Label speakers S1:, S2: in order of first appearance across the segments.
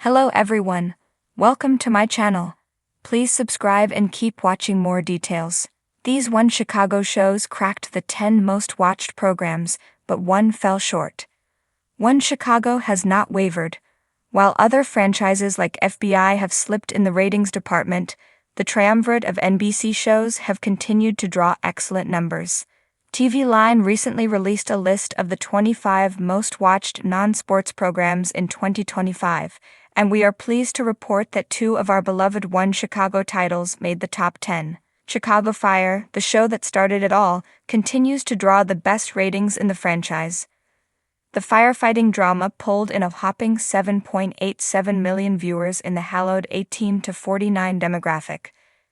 S1: Hello everyone, welcome to my channel. Please subscribe and keep watching more details. These One Chicago shows cracked the 10 most watched programs, but one fell short. One Chicago has not wavered. While other franchises like FBI have slipped in the ratings department, the triumvirate of NBC shows have continued to draw excellent numbers. TV Line recently released a list of the 25 most watched non-sports programs in 2025, and we are pleased to report that two of our beloved One Chicago titles made the top 10. Chicago Fire, the show that started it all, continues to draw the best ratings in the franchise. The firefighting drama pulled in a whopping 7.87 million viewers in the hallowed 18 to 49 demographic,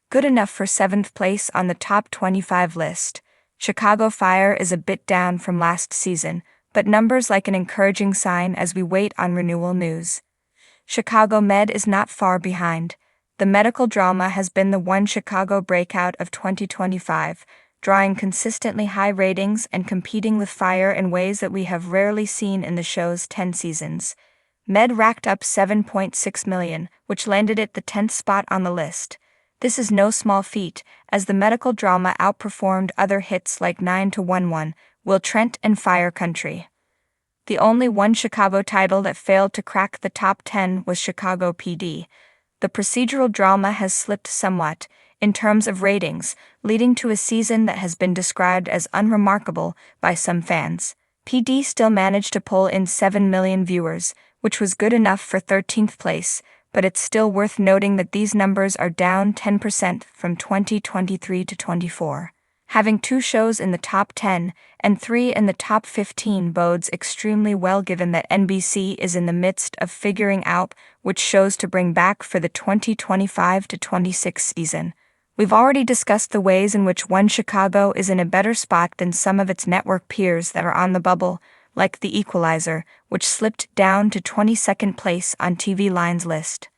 S1: good enough for 7th place on the top 25 list. Chicago Fire is a bit down from last season, but numbers like an encouraging sign as we wait on renewal news. Chicago Med is not far behind. The medical drama has been the One Chicago breakout of 2025, drawing consistently high ratings and competing with Fire in ways that we have rarely seen in the show's 10 seasons. Med racked up 7.6 million, which landed it the 10th spot on the list. This is no small feat, as the medical drama outperformed other hits like 9-1-1, Will Trent and Fire Country. The only One Chicago title that failed to crack the top 10 was Chicago PD. The procedural drama has slipped somewhat, in terms of ratings, leading to a season that has been described as unremarkable by some fans. PD still managed to pull in 7 million viewers, which was good enough for 13th place, but it's still worth noting that these numbers are down 10% from 2023 to 24. Having two shows in the top 10 and 3 in the top 15 bodes extremely well given that NBC is in the midst of figuring out which shows to bring back for the 2025 to 26 season. We've already discussed the ways in which One Chicago is in a better spot than some of its network peers that are on the bubble, like The Equalizer, which slipped down to 22nd place on TV Line's list.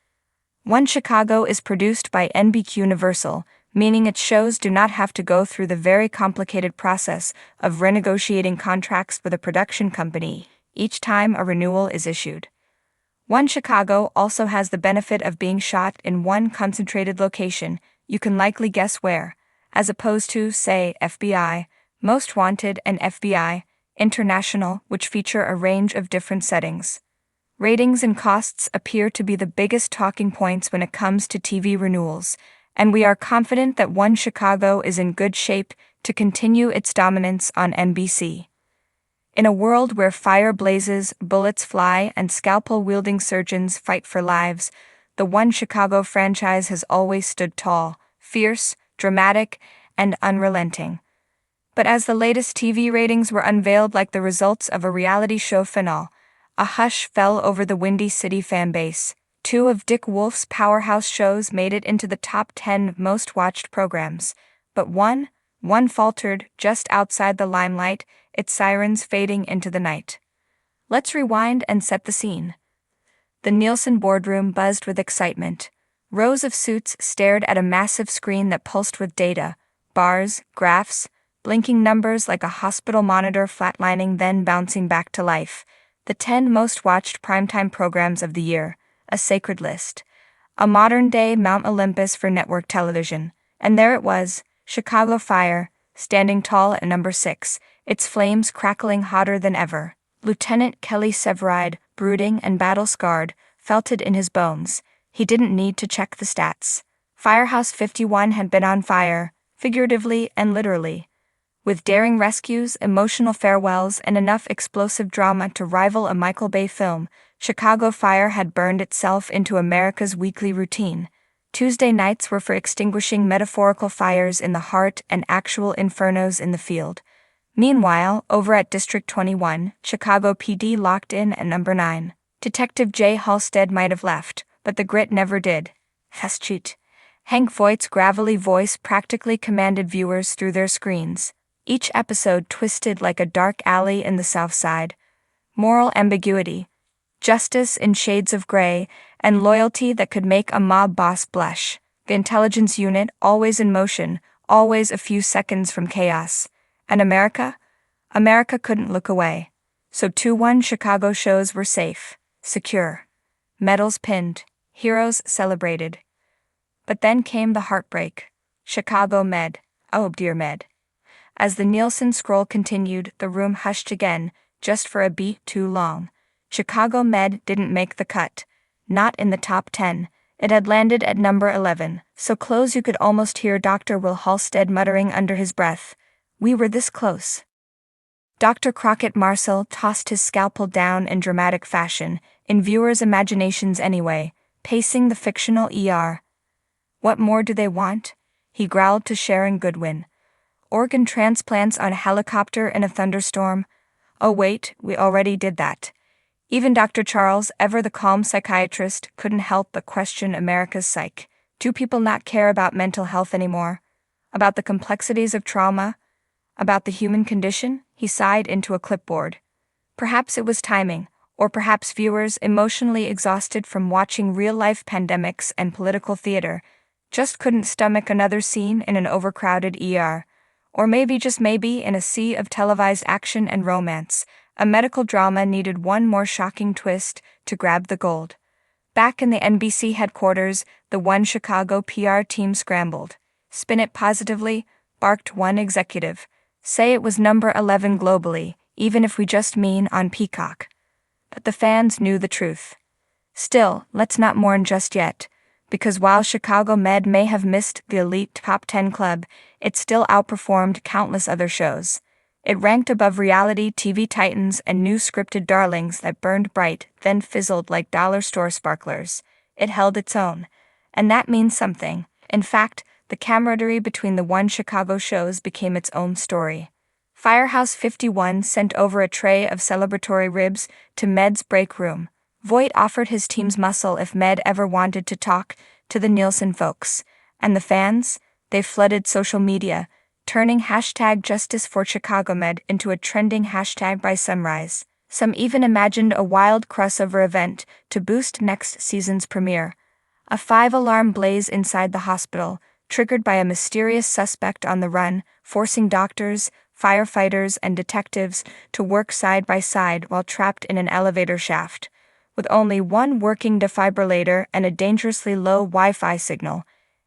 S1: One Chicago is produced by NBC Universal, meaning its shows do not have to go through the very complicated process of renegotiating contracts with a production company each time a renewal is issued. One Chicago also has the benefit of being shot in one concentrated location, you can likely guess where, as opposed to, say, FBI, Most Wanted, and FBI International, which feature a range of different settings. Ratings and costs appear to be the biggest talking points when it comes to TV renewals, and we are confident that One Chicago is in good shape to continue its dominance on NBC. In a world where fire blazes, bullets fly, and scalpel-wielding surgeons fight for lives, the One Chicago franchise has always stood tall, fierce, dramatic, and unrelenting. But as the latest TV ratings were unveiled like the results of a reality show finale, a hush fell over the Windy City fanbase. Two of Dick Wolf's powerhouse shows made it into the top 10 most watched programs, but one faltered just outside the limelight, its sirens fading into the night. Let's rewind and set the scene. The Nielsen boardroom buzzed with excitement. Rows of suits stared at a massive screen that pulsed with data, bars, graphs, blinking numbers like a hospital monitor flatlining then bouncing back to life. The 10 most watched primetime programs of the year, a sacred list. A modern-day Mount Olympus for network television. And there it was, Chicago Fire, standing tall at number 6, its flames crackling hotter than ever. Lieutenant Kelly Severide, brooding and battle-scarred, felt it in his bones. He didn't need to check the stats. Firehouse 51 had been on fire, figuratively and literally. With daring rescues, emotional farewells, and enough explosive drama to rival a Michael Bay film, Chicago Fire had burned itself into America's weekly routine. Tuesday nights were for extinguishing metaphorical fires in the heart and actual infernos in the field. Meanwhile, over at District 21, Chicago PD locked in at number 9. Detective Jay Halstead might have left, but the grit never did. Cheat. Hank Voight's gravelly voice practically commanded viewers through their screens. Each episode twisted like a dark alley in the South Side. Moral ambiguity, justice in shades of gray, and loyalty that could make a mob boss blush. The intelligence unit, always in motion, always a few seconds from chaos. And America? America couldn't look away. So 2-1 Chicago shows were safe, secure. medals pinned, heroes celebrated. But then came the heartbreak. Chicago Med. Oh dear Med. As the Nielsen scroll continued, the room hushed again, just for a beat too long. Chicago Med didn't make the cut. Not in the top 10. It had landed at number 11, so close you could almost hear Dr. Will Halstead muttering under his breath, "We were this close." Dr. Crockett Marcel tossed his scalpel down in dramatic fashion, in viewers' imaginations anyway, pacing the fictional ER. "What more do they want?" he growled to Sharon Goodwin. "Organ transplants on a helicopter in a thunderstorm? Oh wait, we already did that." Even Dr. Charles, ever the calm psychiatrist, couldn't help but question America's psyche. Do people not care about mental health anymore? About the complexities of trauma? About the human condition? He sighed into a clipboard. Perhaps it was timing, or perhaps viewers, emotionally exhausted from watching real-life pandemics and political theater, just couldn't stomach another scene in an overcrowded ER. Or maybe, just maybe, in a sea of televised action and romance, a medical drama needed one more shocking twist to grab the gold. Back in the NBC headquarters, the One Chicago PR team scrambled. "Spin it positively," barked one executive. "Say it was number 11 globally, even if we just mean on Peacock." But the fans knew the truth. Still, let's not mourn just yet, because while Chicago Med may have missed the elite top 10 club, it still outperformed countless other shows. It ranked above reality TV titans and new scripted darlings that burned bright, then fizzled like dollar store sparklers. It held its own. And that means something. In fact, the camaraderie between the One Chicago shows became its own story. Firehouse 51 sent over a tray of celebratory ribs to Med's break room. Voight offered his team's muscle if Med ever wanted to talk to the Nielsen folks. And the fans? They flooded social media, turning #JusticeForChicagoMed into a trending hashtag by sunrise. Some even imagined a wild crossover event to boost next season's premiere. A 5-alarm blaze inside the hospital, triggered by a mysterious suspect on the run, forcing doctors, firefighters, and detectives to work side by side while trapped in an elevator shaft. With only one working defibrillator and a dangerously low Wi-Fi signal.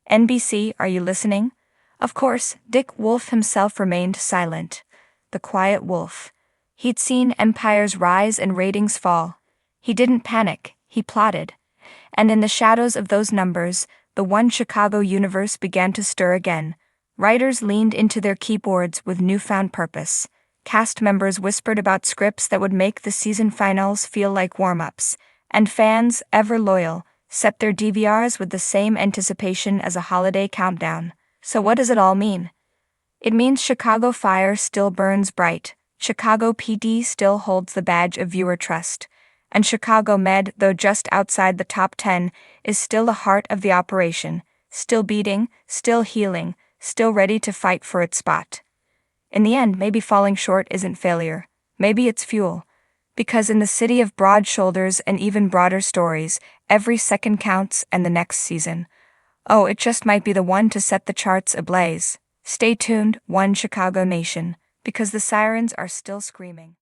S1: NBC, are you listening? Of course, Dick Wolf himself remained silent. The quiet wolf. He'd seen empires rise and ratings fall. He didn't panic, he plotted. And in the shadows of those numbers, the One Chicago universe began to stir again. Writers leaned into their keyboards with newfound purpose. Cast members whispered about scripts that would make the season finals feel like warm-ups. And fans, ever loyal, set their DVRs with the same anticipation as a holiday countdown. So what does it all mean? It means Chicago Fire still burns bright, Chicago PD still holds the badge of viewer trust, and Chicago Med, though just outside the top 10, is still the heart of the operation, still beating, still healing, still ready to fight for its spot. In the end, maybe falling short isn't failure, maybe it's fuel. Because in the city of broad shoulders and even broader stories, every second counts and the next season. Oh, it just might be the one to set the charts ablaze. Stay tuned, One Chicago Nation, because the sirens are still screaming.